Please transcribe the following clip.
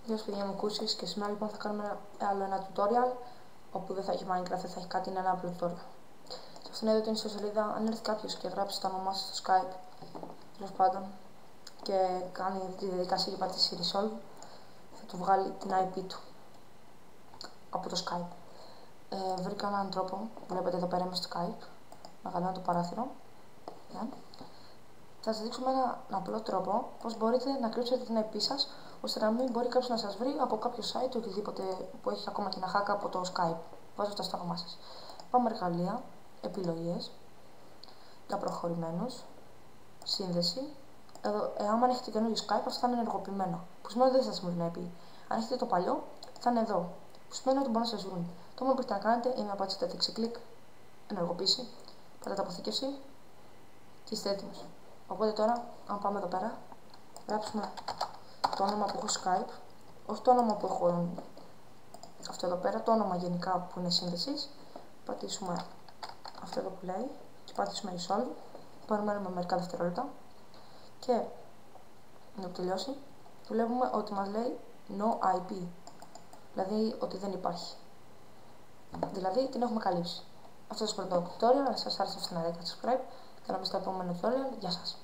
Γεια σας παιδιά, είμαι ο Κούσης και σήμερα λοιπόν θα κάνουμε άλλο ένα tutorial όπου δεν θα έχει Minecraft, δεν θα έχει κάτι, είναι ένα απλό tutorial. Σε αυτήν εδώ την ιστοσελίδα, αν έρθει κάποιος και γράψει το όνομά σας στο Skype, τέλος πάντων, και κάνει τη διαδικασία και πατήσει resolve, θα του βγάλει την IP του από το Skype. Βρήκα έναν τρόπο, βλέπετε εδώ πέρα είμαι στο Skype, μεγαλώνω το παράθυρο. Θα σας δείξουμε έναν απλό τρόπο πώς μπορείτε να κρύψετε την IP σας, ώστε να μην μπορεί κάποιος να σας βρει από κάποιο site ή οτιδήποτε που έχει ακόμα και ένα hack από το Skype, βάζοντας το όνομά σας. Πάμε εργαλεία, επιλογές, για προχωρημένους, σύνδεση. Εδώ, αν έχετε καινούργιο Skype, αυτό θα είναι ενεργοποιημένο, που σημαίνει ότι δεν θα σας βρει την IP. Αν έχετε το παλιό, θα είναι εδώ, που σημαίνει ότι μπορούν να σας βρουν. Το μόνο που έχετε να κάνετε είναι να πατήσετε δεξί κλικ, ενεργοποίηση, πατάτε αποθήκευση και είστε έτοιμοι. Οπότε τώρα, αν πάμε εδώ πέρα, γράψουμε το όνομα που έχω Skype, όχι το όνομα που έχω αυτό εδώ πέρα, το όνομα γενικά που είναι σύνδεσης. Πατήσουμε αυτό εδώ που λέει και πατήσουμε resolve. Περιμένουμε μερικά δευτερόλεπτα και να τελειώσει. Βλέπουμε ότι μας λέει no IP, δηλαδή ότι δεν υπάρχει. Δηλαδή την έχουμε καλύψει. Αυτό είναι το πρώτο tutorial. Αν σας άρεσε αυτό να subscribe και να μπείτε στο επόμενο tutorial. Γεια σας.